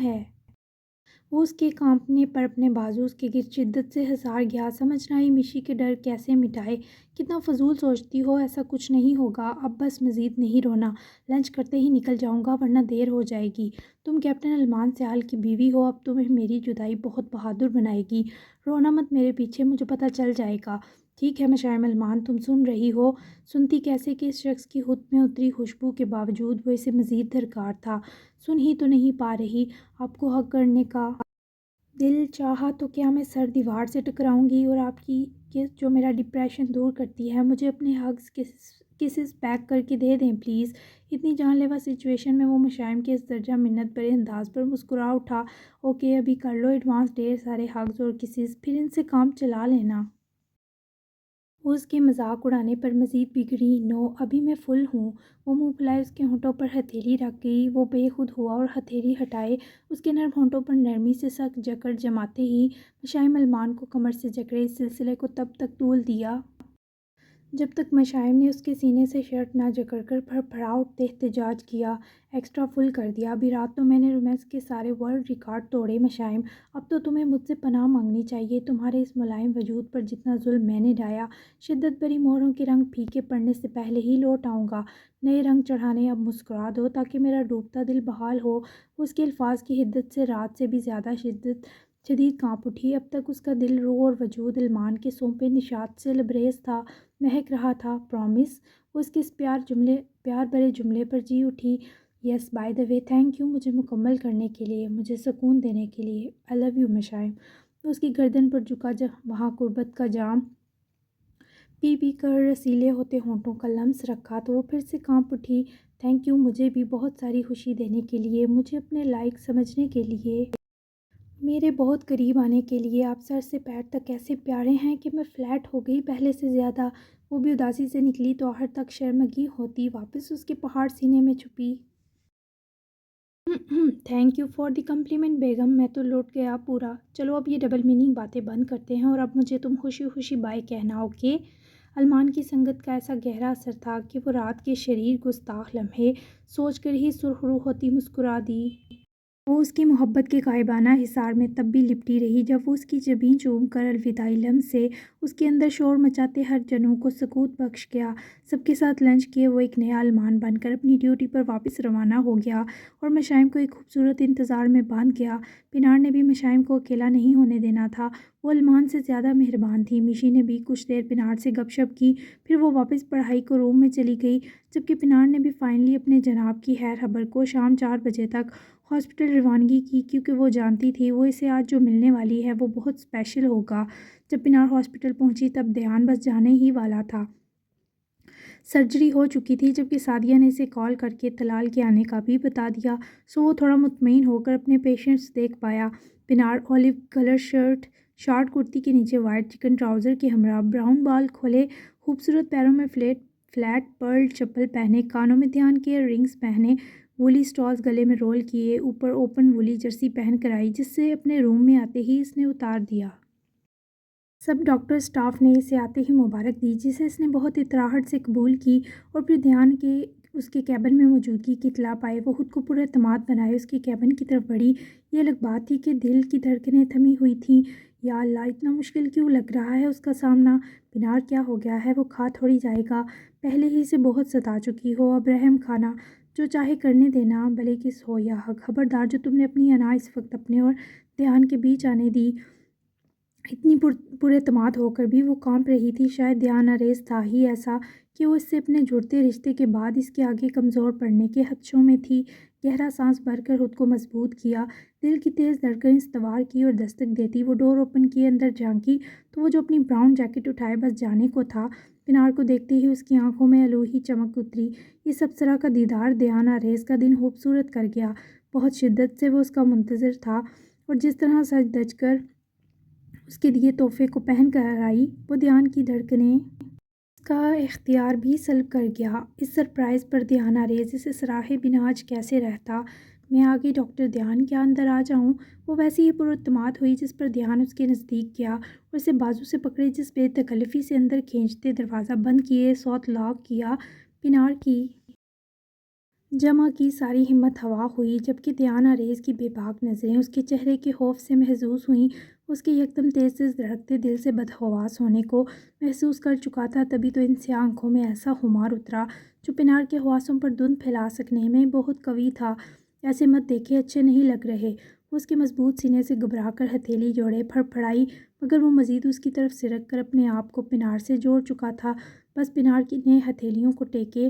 ہے؟ وہ اس کے کانپنے پر اپنے بازو اس کے گرد شدت سے حسار گیا، سمجھ نہ آئی میشی کے ڈر کیسے مٹائے۔ کتنا فضول سوچتی ہو، ایسا کچھ نہیں ہوگا، اب بس مزید نہیں رونا، لنچ کرتے ہی نکل جاؤں گا ورنہ دیر ہو جائے گی۔ تم کیپٹن المان سیال کی بیوی ہو، اب تمہیں میری جدائی بہت بہادر بنائے گی، رونا مت میرے پیچھے، مجھے پتہ چل جائے گا۔ ٹھیک ہے مشائم المان، تم سن رہی ہو؟ سنتی کیسے کہ اس شخص کی خود میں اتری خوشبو کے باوجود وہ اسے مزید درکار تھا۔ سن ہی تو نہیں پا رہی؟ آپ کو حق کرنے کا دل چاہا تو کیا میں سر دیوار سے ٹکراؤں گی؟ اور آپ کی کس جو میرا ڈپریشن دور کرتی ہے؟ مجھے اپنے ہگز کسز پیک کر کے دے دیں پلیز۔ اتنی جان لیوا سچویشن میں وہ مشائم کے اس درجہ منت بھرے انداز پر مسکرا اٹھا۔ اوکے ابھی کر لو ایڈوانس ڈھیر سارے ہگز اور کسز، پھر ان سے کام چلا لینا۔ وہ اس کے مذاق اڑانے پر مزید بگڑی۔ نو ابھی میں فل ہوں۔ وہ منہ پھلائے اس کے ہونٹوں پر ہتھیلی رکھ گئی۔ وہ بے خود ہوا اور ہتھیلی ہٹائے اس کے نرم ہونٹوں پر نرمی سے سخت جکڑ جماتے ہی مشائم المان کو کمر سے جکڑے۔ اس سلسلے کو تب تک طول دیا جب تک مشائم نے اس کے سینے سے شرٹ نہ جکڑ کر پھڑپھڑا اٹھتے احتجاج کیا۔ ایکسٹرا فل کر دیا۔ ابھی رات تو میں نے رومانس کے سارے ورلڈ ریکارڈ توڑے مشائم، اب تو تمہیں مجھ سے پناہ مانگنی چاہیے۔ تمہارے اس ملائم وجود پر جتنا ظلم میں نے ڈھایا، شدت بھری مہروں کے رنگ پھیکے پڑنے سے پہلے ہی لوٹ آؤں گا۔ نئے رنگ چڑھانے اب مسکرا دو تاکہ میرا ڈوبتا دل بحال ہو۔ وہ اس کے الفاظ کی حدت سے رات سے بھی زیادہ شدید کانپ اٹھی۔ اب تک اس کا دل، روح اور وجود المان کے سونپے نشاط سے لبریز تھا، مہک رہا تھا۔ پرومس؟ وہ اس کے اس پیار بھرے جملے پر جی اٹھی۔ Yes by the way thank you مجھے مکمل کرنے کے لیے، مجھے سکون دینے کے لیے۔ آئی لو یو مشائم۔ وہ اس کی گردن پر جھکا وہاں قربت کا جام پی پی کر رسیلے ہوتے ہونٹوں کا لمس رکھا تو وہ پھر سے کانپ اٹھی۔ تھینک یو مجھے بھی بہت ساری خوشی دینے کے لیے، مجھے اپنے لائق سمجھنے کے لیے، میرے بہت قریب آنے کے لیے۔ آپ سر سے پیر تک ایسے پیارے ہیں کہ میں فلیٹ ہو گئی پہلے سے زیادہ۔ وہ بھی اداسی سے نکلی تو آخر تک شرمگی ہوتی واپس اس کے پہاڑ سینے میں چھپی۔ Thank you for the complement بیگم، میں تو لوٹ گیا پورا۔ چلو اب یہ ڈبل میننگ باتیں بند کرتے ہیں اور اب مجھے تم خوشی خوشی بائے کہنا، اوکے؟ المان کی سنگت کا ایسا گہرا اثر تھا کہ وہ رات کے شریر گستاخ لمحے سوچ کر ہی سرخ رو ہوتی مسکرا دی۔ وہ اس کی محبت کے غائبانہ حصار میں تب بھی لپٹی رہی جب وہ اس کی جبیں چوم کر الوداعی لمس سے اس کے اندر شور مچاتے ہر جنوں کو سکوت بخش گیا۔ سب کے ساتھ لنچ کیے وہ ایک نیا المان بن کر اپنی ڈیوٹی پر واپس روانہ ہو گیا اور مشائم کو ایک خوبصورت انتظار میں باندھ گیا۔ پنار نے بھی مشائم کو اکیلا نہیں ہونے دینا تھا، وہ المان سے زیادہ مہربان تھی۔ میشی نے بھی کچھ دیر پنار سے گپ شپ کی، پھر وہ واپس پڑھائی کو روم میں چلی گئی، جبکہ پنار نے بھی فائنلی اپنے جناب کی خیر خبر کو شام 4 بجے تک ہاسپٹل روانگی کی، کیونکہ وہ جانتی تھی وہ اسے آج جو ملنے والی ہے وہ بہت اسپیشل ہوگا۔ جب پنار ہاسپٹل پہنچی تب دھیان بس جانے ہی والا تھا۔ سرجری ہو چکی تھی، جبکہ سعدیہ نے اسے کال کر کے طلال کے آنے کا بھی بتا دیا، سو وہ تھوڑا مطمئن ہو کر اپنے پیشنٹس دیکھ پایا۔ پنار اولیو کلر شارٹ کرتی کے نیچے وائٹ چکن ٹراؤزر کے ہمراہ براؤن بال کھولے خوبصورت پیروں میں فلیٹ پرل چپل پہنے، کانوں میں دھیان کے رنگز پہنے، وولی سٹالز گلے میں رول کیے، اوپر اوپن وولی جرسی پہن کر آئی، جس سے اپنے روم میں آتے ہی اس نے اتار دیا۔ سب ڈاکٹر سٹاف نے اسے آتے ہی مبارک دی، جسے اس نے بہت اطراحٹ سے قبول کی، اور پھر دھیان کے اس کے کیبن میں موجودگی کی اطلاع پائے وہ خود کو پر اعتماد بنائے اس کے کیبن کی طرف بڑھی۔ یہ الگ بات تھی کہ دل کی دھڑکنیں تھمی ہوئی تھیں۔ یا اللہ اتنا مشکل کیوں لگ رہا ہے اس کا سامنا؟ پنار کیا ہو گیا ہے؟ وہ کھا تھوڑی جائے گا، پہلے ہی سے بہت ستا چکی ہو، اب رحم کھانا، جو چاہے کرنے دینا، بھلے کس ہو یا حق۔ خبردار جو تم نے اپنی انا اس وقت اپنے اور دھیان کے بیچ آنے دی۔ اتنی پر اعتماد ہو کر بھی وہ کانپ رہی تھی۔ شاید دھیان اریز تھا ہی ایسا کہ وہ اس سے اپنے جڑتے رشتے کے بعد اس کے آگے کمزور پڑنے کے خدشوں میں تھی۔ گہرا سانس بھر کر خود کو مضبوط کیا، دل کی تیز دھڑکن استوار کی اور دستک دیتی۔ وہ ڈور اوپن کیے اندر جھانکی تو وہ جو اپنی براؤن جیکٹ اٹھائے بس جانے کو تھا۔ پنار کو دیکھتے ہی اس کی آنکھوں میں الوہی چمک اتری۔ اس اپسرا کا دیدار دھیان اریز کا دن خوبصورت کر گیا۔ بہت شدت سے وہ اس کا منتظر تھا، اور جس طرح سج دج کر اس کے دیے تحفے کو پہن کر آئی، وہ دھیان کی دھڑکنیں اس کا اختیار بھی سلب کر گیا۔ اس سرپرائز پر دھیان اریز اسے سراہے بنا آج کیسے رہتا؟ میں آ گئی ڈاکٹر دھیان، کیا اندر آ جاؤں؟ وہ ویسی ہی پر اعتماد ہوئی جس پر دھیان اس کے نزدیک گیا اور اسے بازو سے پکڑے، جس بے تکلفی سے اندر کھینچتے دروازہ بند کیے سوت لاک کیا۔ پنار کی جمع کی ساری ہمت ہوا ہوئی، جبکہ دھیان اریز کی بے باک نظریں اس کے چہرے کے خوف سے محظوظ ہوئیں۔ اس کے یکدم تیز تیز دھڑکتے دل سے بدحواس ہونے کو محسوس کر چکا تھا، تبھی تو ان سیاہ آنکھوں میں ایسا خمار اترا جو پنار کے حواسوں پر دھند پھیلا سکنے میں بہت قوی تھا۔ ایسے مت دیکھے، اچھے نہیں لگ رہے۔ وہ اس کے مضبوط سینے سے گھبرا کر ہتھیلی جوڑے پھڑپڑائی، مگر وہ مزید اس کی طرف سرک کر اپنے آپ کو پنار سے جوڑ چکا تھا۔ بس پنار نے ہتھیلیوں کو ٹیکے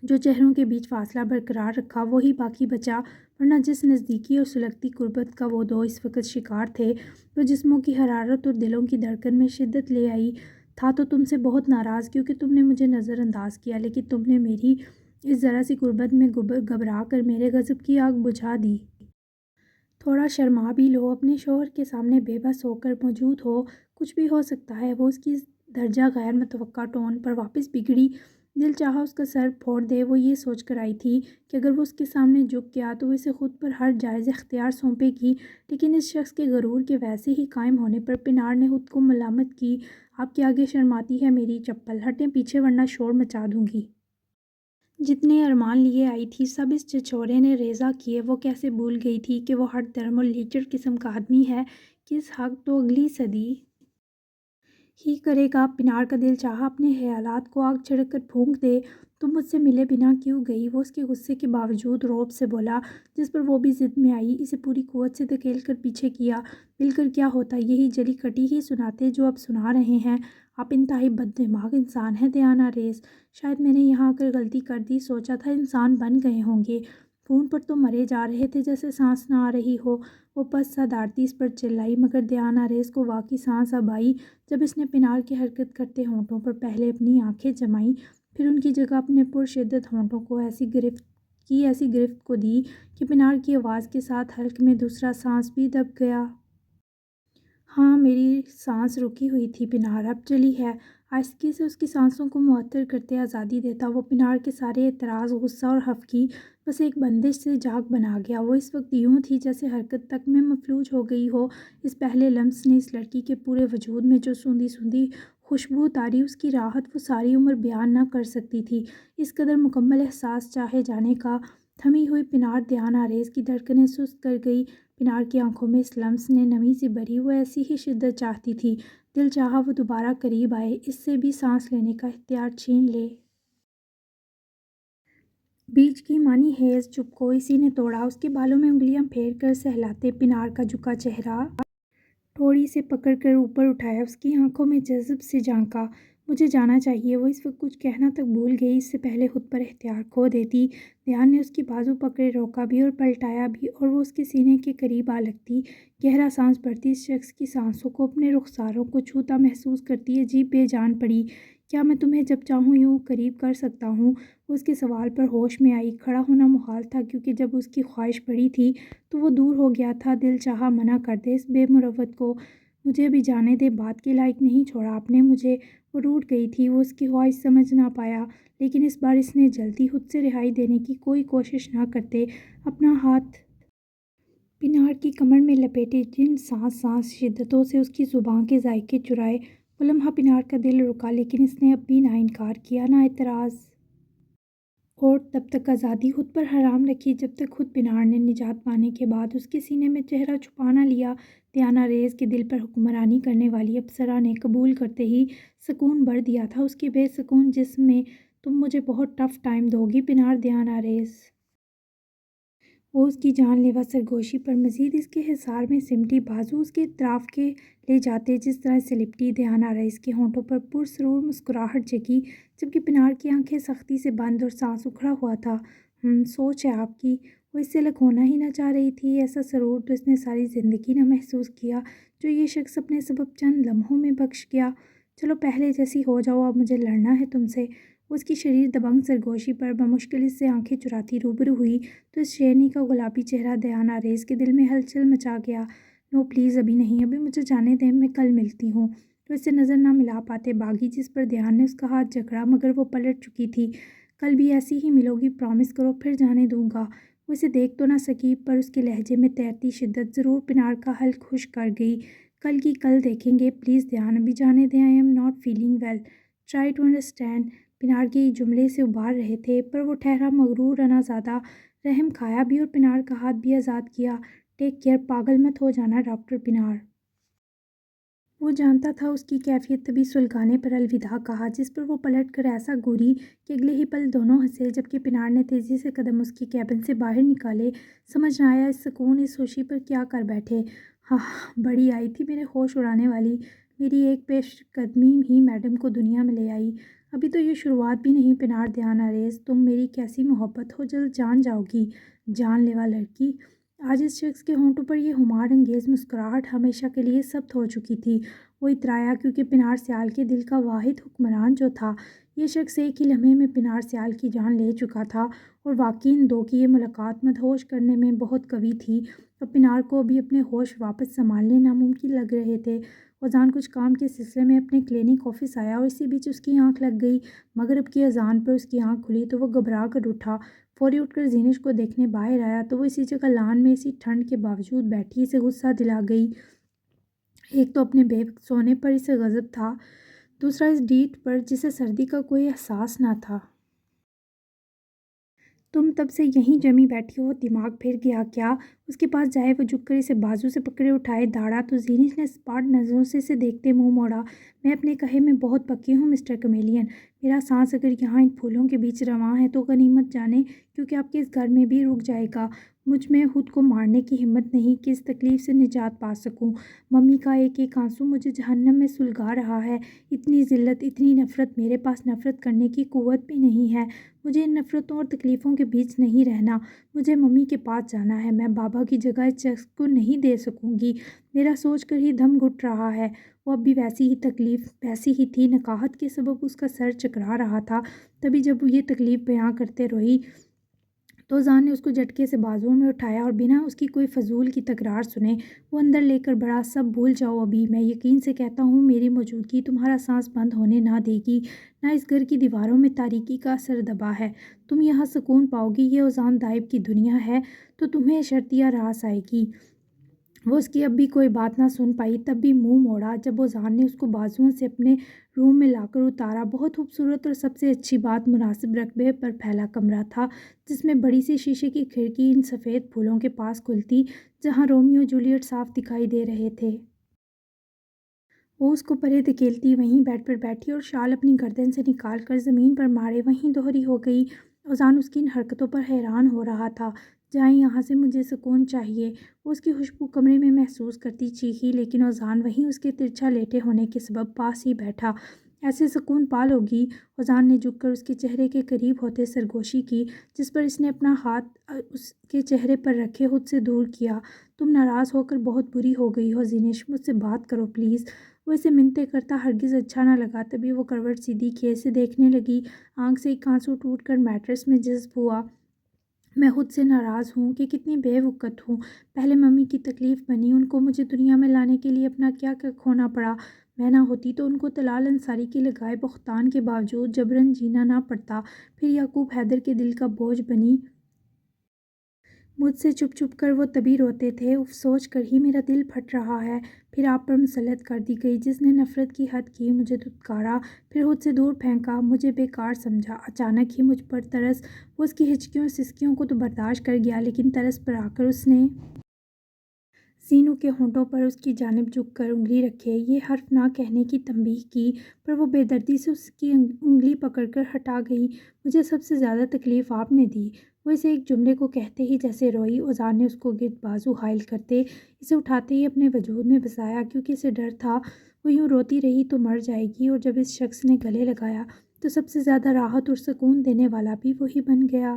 جو چہروں کے بیچ فاصلہ برقرار رکھا، وہی باقی بچا، ورنہ جس نزدیکی اور سلگتی قربت کا وہ دو اس وقت شکار تھے، وہ جسموں کی حرارت اور دلوں کی دھڑکن میں شدت لے آئی۔ تھا تو تم سے بہت ناراض کیونکہ تم نے مجھے نظر انداز کیا، لیکن تم نے میری اس ذرا سی قربت میں گھبرا کر میرے غضب کی آگ بجھا دی۔ تھوڑا شرما بھی لو، اپنے شوہر کے سامنے بے بس ہو کر موجود ہو، کچھ بھی ہو سکتا ہے۔ وہ اس کی درجہ غیر متوقع ٹون پر واپس بگڑی۔ دل چاہا اس کا سر پھوڑ دے۔ وہ یہ سوچ کر آئی تھی کہ اگر وہ اس کے سامنے جھک گیا تو وہ اسے خود پر ہر جائز اختیار سونپے گی، لیکن اس شخص کے غرور کے ویسے ہی قائم ہونے پر پنار نے خود کو ملامت کی۔ آپ کے آگے شرماتی ہے میری چپل، ہٹیں پیچھے ورنہ شور مچا دوں گی۔ جتنے ارمان لیے آئی تھی سب اس چچورے نے ریزہ کیے۔ وہ کیسے بھول گئی تھی کہ وہ ہٹ درم اور لیچر قسم کا آدمی ہے کہ اس حق تو اگلی صدی ہی کرے گا۔ پنار کا دل چاہا اپنے خیالات کو آگ چھڑک کر پھونک دے۔ تم مجھ سے ملے بنا کیوں گئی؟ وہ اس کے غصے کے باوجود رعب سے بولا، جس پر وہ بھی ضد میں آئی۔ اسے پوری قوت سے دھکیل کر پیچھے کیا۔ مل کر کیا ہوتا؟ یہی جلی کٹی ہی سناتے جو اب سنا رہے ہیں۔ آپ انتہائی بد دماغ انسان ہیں دیانا ریس۔ شاید میں نے یہاں آ کر غلطی کر دی، سوچا تھا انسان بن گئے ہوں گے۔ فون پر تو مرے جا رہے تھے جیسے سانس نہ آ رہی ہو۔ وہ پس صدارتی اس پر چلائی، مگر دیانا ریس کو واقعی سانس اب آئی جب اس نے پنار کے حرکت کرتے ہونٹوں پر پہلے اپنی آنکھیں جمائیں، پھر ان کی جگہ اپنے پرشدت ہونٹوں کو ایسی گرفت کو دی کہ پنار کی آواز کے ساتھ حلق میں دوسرا سانس بھی دب گیا۔ ہاں، میری سانس رکی ہوئی تھی پنار، اب چلی ہے۔ آہستگی سے اس کی سانسوں کو معطر کرتے آزادی دیتا وہ پنار کے سارے اعتراض، غصہ اور خفگی بس ایک بندش سے جاگ بنا گیا۔ وہ اس وقت یوں تھی جیسے حرکت تک میں مفلوج ہو گئی ہو۔ اس پہلے لمس نے اس لڑکی کے پورے وجود میں جو سوندھی سوندھی خوشبو اتاری، اس کی راحت وہ ساری عمر بیان نہ کر سکتی تھی۔ اس قدر مکمل احساس چاہے جانے کا۔ تھمی ہوئی پنار دیانا ریس کی دھڑکنیں سست کر گئی۔ پنار کی آنکھوں میں اس لمس نے نمی سی بھری، وہ ایسی ہی شدت چاہتی تھی۔ دل چاہا وہ دوبارہ قریب آئے، اس سے بھی سانس لینے کا اختیار چھین لے۔ بیچ کی مانی ہیز چپ کو اسی نے توڑا۔ اس کے بالوں میں انگلیاں پھیر کر سہلاتے پنار کا جھکا چہرہ تھوڑی سے پکڑ کر اوپر اٹھایا، اس کی آنکھوں میں جذب سے جھانکا۔ مجھے جانا چاہیے۔ وہ اس وقت کچھ کہنا تک بھول گئی، اس سے پہلے خود پر اختیار کھو دیتی۔ دیان نے اس کی بازو پکڑے روکا بھی اور پلٹایا بھی، اور وہ اس کے سینے کے قریب آ لگتی، گہرا سانس بھرتی، اس شخص کی سانسوں کو اپنے رخساروں کو چھوتا محسوس کرتی عجیب بے جان پڑی۔ کیا میں تمہیں جب چاہوں یوں قریب کر سکتا ہوں؟ وہ اس کے سوال پر ہوش میں آئی۔ کھڑا ہونا محال تھا کیونکہ جب اس کی خواہش بڑھی تھی تو وہ دور ہو گیا تھا۔ دل چاہا منع کر دے اس بے مروت کو، مجھے بھی جانے دے، بات کے لائق نہیں چھوڑا آپ نے مجھے۔ وہ روٹھ گئی تھی، وہ اس کی خواہش سمجھ نہ پایا، لیکن اس بار اس نے جلدی خود سے رہائی دینے کی کوئی کوشش نہ کرتے اپنا ہاتھ پنار کی کمر میں لپیٹے، جن سانس شدتوں سے اس کی زبان کے ذائقے چرائے۔ وہ لمحہ پنار کا دل رکا، لیکن اس نے اب بھی نہ انکار کیا نہ اعتراض، اور تب تک آزادی خود پر حرام رکھی جب تک خود پنار نے نجات پانے کے بعد اس کے سینے میں چہرہ چھپا نہ لیا۔ دیانا ریس کے دل پر حکمرانی کرنے والی اپسرا نے قبول کرتے ہی سکون بھر دیا تھا اس کے بے سکون جسم میں۔ تم مجھے بہت ٹف ٹائم دو گی پنار دیانا ریس۔ وہ اس کی جان لیوا سرگوشی پر مزید اس کے حصار میں سمٹی، بازو اس کے اطراف کے لے جاتے جس طرح سے لپٹی۔ دیانا ریس کے ہونٹوں پر پرسرور مسکراہٹ جگی، جبکہ پنار کی آنکھیں سختی سے بند اور سانس اکھڑا ہوا تھا۔ سوچ ہے آپ کی۔ وہ اس سے الگ ہونا ہی نہ چاہ رہی تھی۔ ایسا سرور تو اس نے ساری زندگی نہ محسوس کیا جو یہ شخص اپنے سبب چند لمحوں میں بخش گیا۔ چلو پہلے جیسی ہو جاؤ، اب مجھے لڑنا ہے تم سے۔ وہ اس کی شریر دبنگ سرگوشی پر بمشکل اس سے آنکھیں چراتی روبرو ہوئی تو اس شیرنی کا گلابی چہرہ دیانا ریس کے دل میں ہلچل مچا گیا۔ نو پلیز، ابھی نہیں، ابھی مجھے جانے دیں، میں کل ملتی ہوں۔ تو اس سے نظر نہ ملا پاتے باغی، جس پر دیان نے اس کا ہاتھ جکڑا، مگر وہ پلٹ چکی تھی۔ کل بھی ایسی ہی ملو گی، پرامس کرو، پھر جانے دوں گا۔ وہ اسے دیکھ تو نہ سکی، پر اس کے لہجے میں تیرتی شدت ضرور پنار کا حلق خشک کر گئی۔ کل کی کل دیکھیں گے، پلیز دیان، ابھی جانے دیں، I am not feeling well, try to understand. Pinar کے جملے سے ابھار رہے تھے، پر وہ ٹھہرا، مغرور رنا زادہ، رحم کھایا بھی اور پنار کا ہاتھ بھی آزاد کیا۔ ٹیک کیئر، پاگل مت ہو جانا ڈاکٹر پنار۔ وہ جانتا تھا اس کی کیفیت تبھی سلگانے پر الوداع کہا، جس پر وہ پلٹ کر ایسا گوری کہ اگلے ہی پل دونوں ہنسے، جبکہ پنار نے تیزی سے قدم اس کی کیبن سے باہر نکالے۔ سمجھ نہ آیا اس سکون، اس ہوشی پر کیا کر بیٹھے۔ ہاں، بڑی آئی تھی میرے ہوش اڑانے والی، میری ایک پیش قدمی ہی میڈم کو دنیا میں لے آئی۔ ابھی تو یہ شروعات بھی نہیں پنار دیان آریز، تم میری کیسی محبت ہو، جلد جان جاؤ گی، جان لیوا لڑکی۔ آج اس شخص کے ہونٹوں پر یہ خمار انگیز مسکراہٹ ہمیشہ کے لیے ثبت ہو چکی تھی۔ وہ اترایا کیونکہ پنار سیال کے دل کا واحد حکمران جو تھا، یہ شخص ایک ہی لمحے میں پنار سیال کی جان لے چکا تھا، اور واقعی ان دو کی یہ ملاقات مدہوش کرنے میں بہت قوی تھی۔ اور پنار کو ابھی اپنے ہوش واپس سنبھالنے ناممکن لگ رہے تھے۔ اوزان کچھ کام کے سلسلے میں اپنے کلینک آفس آیا اور اسی بیچ اس کی آنکھ لگ گئی۔ مغرب کی اذان پر اس کی آنکھ کھلی تو وہ گھبرا کر اٹھا۔ فوری اٹھ کر زینش کو دیکھنے باہر آیا تو وہ اسی جگہ لان میں اسی ٹھنڈ کے باوجود بیٹھی اسے غصہ دلا گئی۔ ایک تو اپنے بے وقت سونے پر اسے غضب تھا، دوسرا اس ڈیٹ پر جسے سردی کا کوئی احساس نہ تھا۔ تم تب سے یہیں جمی بیٹھی ہو، دماغ پھر گیا کیا؟ اس کے پاس جائے وہ جھک کر اسے بازو سے پکڑے اٹھائے داڑا تو زینش نے اسپاٹ نظروں سے اسے دیکھتے منہ موڑا۔ میں اپنے کہے میں بہت پکی ہوں مسٹر کمیلین، میرا سانس اگر یہاں ان پھولوں کے بیچ رواں ہے تو غنیمت جانے، کیونکہ آپ کے اس گھر میں بھی رک جائے گا۔ مجھ میں خود کو مارنے کی ہمت نہیں کہ اس تکلیف سے نجات پا سکوں۔ ممی کا ایک ایک آنسو مجھے جہنم میں سلگا رہا ہے۔ اتنی ذلت، اتنی نفرت، میرے پاس نفرت کرنے کی قوت بھی نہیں ہے۔ مجھے ان نفرتوں اور تکلیفوں کے بیچ نہیں رہنا، مجھے ممی کے پاس جانا ہے۔ میں بابا کی جگہ اس شخص کو نہیں دے سکوں گی، میرا سوچ کر ہی دم گھٹ رہا ہے۔ وہ اب بھی ویسی ہی تکلیف، ویسی ہی تھی، نکاہت کے سبب اس کا سر چکرا رہا تھا۔ تبھی جب وہ یہ تکلیف بیان کرتے روئی تو اوزان نے اس کو جھٹکے سے بازوؤں میں اٹھایا اور بنا اس کی کوئی فضول کی تکرار سنے وہ اندر لے کر بڑھا، سب بھول جاؤ ابھی، میں یقین سے کہتا ہوں میری موجودگی تمہارا سانس بند ہونے نہ دے گی، نہ اس گھر کی دیواروں میں تاریکی کا اثر دبا ہے، تم یہاں سکون پاؤ گی، یہ اوزان دائب کی دنیا ہے تو تمہیں شرطیہ راس آئے گی۔ وہ اس کی اب بھی کوئی بات نہ سن پائی، تب بھی منہ موڑا جب اوزان نے اس کو بازوؤں سے اپنے روم میں لا کر اتارا۔ بہت خوبصورت اور سب سے اچھی بات، مناسب رقبے پر پھیلا کمرہ تھا جس میں بڑی سی شیشے کی کھڑکی ان سفید پھولوں کے پاس کھلتی جہاں رومیو جولیٹ صاف دکھائی دے رہے تھے۔ وہ اس کو پرے دھکیلتی وہیں بیڈ پر بیٹھی اور شال اپنی گردن سے نکال کر زمین پر مارے وہیں دوہری ہو گئی۔ اوزان اس کی ان حرکتوں پر حیران ہو رہا تھا۔ جائیں یہاں سے، مجھے سکون چاہیے، وہ اس کی خوشبو کمرے میں محسوس کرتی چیخی، لیکن اوزان وہیں اس کے ترچھا لیٹے ہونے کے سبب پاس ہی بیٹھا۔ ایسے سکون پا لو گی؟ اوزان نے جھک کر اس کے چہرے کے قریب ہوتے سرگوشی کی، جس پر اس نے اپنا ہاتھ اس کے چہرے پر رکھے خود سے دور کیا۔ تم ناراض ہو کر بہت بری ہو گئی ہو زینش، مجھ سے بات کرو پلیز۔ وہ اسے منتیں کرتا ہرگز اچھا نہ لگا، تبھی وہ کروٹ سیدھی کیے سے دیکھنے لگی، آنکھ سے ایک آنسو ٹوٹ کر میٹرس میں جذب ہوا۔ میں خود سے ناراض ہوں کہ کتنی بے وقت ہوں، پہلے ممی کی تکلیف بنی، ان کو مجھے دنیا میں لانے کے لیے اپنا کیا کیا کھونا پڑا، میں نہ ہوتی تو ان کو طلال انصاری کے لگائے بہتان کے باوجود جبراً جینا نہ پڑتا، پھر یعقوب حیدر کے دل کا بوجھ بنی، مجھ سے چھپ چھپ کر وہ تبھی روتے تھے، اف سوچ کر ہی میرا دل پھٹ رہا ہے، پھر آپ پر مسلط کر دی گئی جس نے نفرت کی حد کی، مجھے دھتکارا، پھر خود سے دور پھینکا، مجھے بیکار سمجھا، اچانک ہی مجھ پر ترس، وہ اس کی ہچکیوں سسکیوں کو تو برداشت کر گیا، لیکن ترس پر آ کر اس نے زینو کے ہونٹوں پر اس کی جانب جھک کر انگلی رکھے، یہ حرف نہ کہنے کی تنبیہ کی، پر وہ بے دردی سے اس کی انگلی پکڑ کر ہٹا گئی۔ مجھے سب سے زیادہ تکلیف آپ نے دی، وہ اسے ایک جملے کو کہتے ہی جیسے روئی۔ اوزان نے اس کو گرد بازو حائل کرتے اسے اٹھاتے ہی اپنے وجود میں بسایا، کیونکہ اسے ڈر تھا وہ یوں روتی رہی تو مر جائے گی، اور جب اس شخص نے گلے لگایا تو سب سے زیادہ راحت اور سکون دینے والا بھی وہی بن گیا۔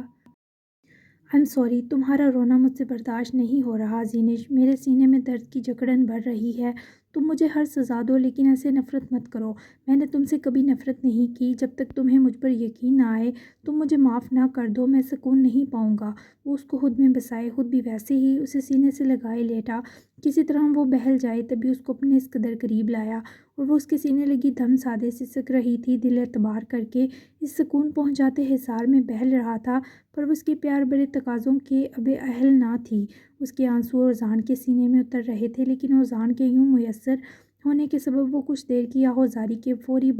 آئی ایم سوری، تمہارا رونا مجھ سے برداشت نہیں ہو رہا زینش، میرے سینے میں درد کی جکڑن بڑھ رہی ہے، تم مجھے ہر سزا دو لیکن ایسے نفرت مت کرو، میں نے تم سے کبھی نفرت نہیں کی، جب تک تمہیں مجھ پر یقین نہ آئے تم مجھے معاف نہ کر دو میں سکون نہیں پاؤں گا۔ وہ اس کو خود میں بسائے، خود بھی ویسے ہی اسے سینے سے لگائے لیٹا، کسی طرح وہ بہل جائے، تبھی اس کو اپنے اس قدر قریب لایا اور وہ اس کے سینے لگی دم سادے سسک رہی تھی، دل اعتبار کر کے اس سکون پہنچاتے حصار میں بہل رہا تھا، پر وہ اس کے پیار بڑے تقاضوں کے اب اہل نہ تھی۔ اس کے آنسو اوزان کے سینے میں اتر رہے تھے، لیکن اوزان کے یوں میسر ہونے کے سبب وہ کچھ دیر کی آہوزاری کے فوری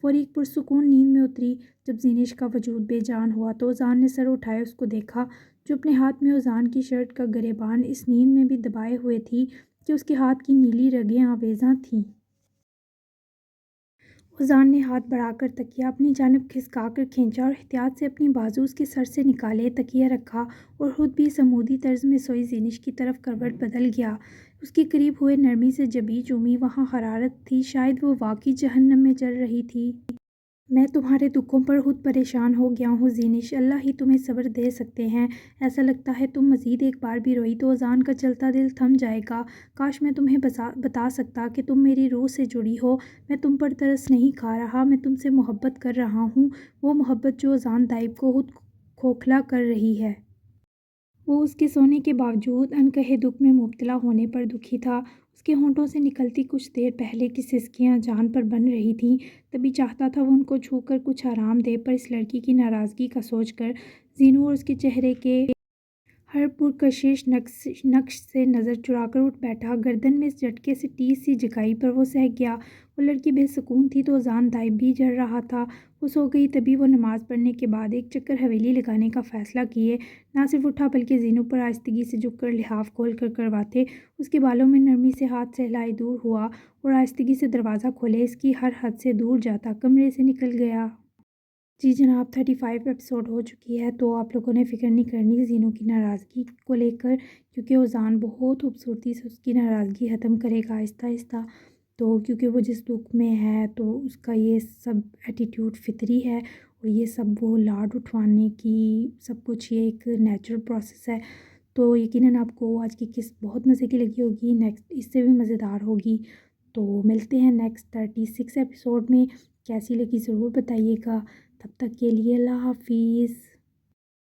ایک پرسکون نیند میں اتری۔ جب زینش کا وجود بے جان ہوا تو اوزان نے سر اٹھائے اس کو دیکھا، جو اپنے ہاتھ میں اوزان کی شرٹ کا گریبان اس نیند میں بھی دبائے ہوئے تھی کہ اس کے ہاتھ کی نیلی رگیں آویزاں تھیں۔ اذان نے ہاتھ بڑھا کر تکیہ اپنی جانب کھسکا کر کھینچا اور احتیاط سے اپنی بازو اس کے سر سے نکالے تکیہ رکھا اور خود بھی سمودی طرز میں سوئی زینش کی طرف کروٹ بدل گیا۔ اس کے قریب ہوئے نرمی سے جبیں چومی، وہاں حرارت تھی، شاید وہ واقعی جہنم میں چل رہی تھی۔ میں تمہارے دکھوں پر خود پریشان ہو گیا ہوں زینش، اللہ ہی تمہیں صبر دے سکتے ہیں۔ ایسا لگتا ہے تم مزید ایک بار بھی روئی تو اذان کا چلتا دل تھم جائے گا۔ کاش میں تمہیں بتا سکتا کہ تم میری روح سے جڑی ہو۔ میں تم پر ترس نہیں کھا رہا، میں تم سے محبت کر رہا ہوں، وہ محبت جو اذان دائب کو خود کھوکھلا کر رہی ہے۔ وہ اس کے سونے کے باوجود انکہے دکھ میں مبتلا ہونے پر دکھی تھا۔ اس کے ہونٹوں سے نکلتی کچھ دیر پہلے کی سسکیاں جان پر بن رہی تھیں۔ تبھی چاہتا تھا وہ ان کو چھو کر کچھ آرام دے، پر اس لڑکی کی ناراضگی کا سوچ کر زینو اور اس کے چہرے کے ہر پرکشش نقش سے نظر چرا کر اٹھ بیٹھا۔ گردن میں اس جھٹکے سے ٹیس سی جگائی پر وہ سہک گیا۔ وہ لڑکی بے سکون تھی تو اذان دائب بھی جل رہا تھا۔ وہ سو گئی تبھی وہ نماز پڑھنے کے بعد ایک چکر حویلی لگانے کا فیصلہ کیے۔ نہ صرف اٹھا بلکہ زینو پر آہستگی سے جھک کر لحاف کھول کر کرواتے، اس کے بالوں میں نرمی سے ہاتھ سہلائے دور ہوا اور آہستگی سے دروازہ کھولے اس کی ہر حد سے دور جاتا کمرے سے نکل گیا۔ جی جناب، 35 ایپیسوڈ ہو چکی ہے، تو آپ لوگوں نے فکر نہیں کرنی زینو کی ناراضگی کو لے کر، کیونکہ اذان بہت خوبصورتی سے اس کی ناراضگی ختم کرے گا آہستہ آہستہ۔ تو کیونکہ وہ جس دکھ میں ہے تو اس کا یہ سب ایٹیٹیوڈ فطری ہے، اور یہ سب وہ لاڈ اٹھوانے کی سب کچھ یہ ایک نیچرل پروسیس ہے۔ تو یقیناً آپ کو آج کی قسط بہت مزے کی لگی ہوگی، نیکسٹ اس سے بھی مزیدار ہوگی۔ تو ملتے ہیں نیکسٹ 36 ایپیسوڈ میں، کیسی لگی ضرور بتائیے گا۔ تب تک کے لیے اللہ حافظ۔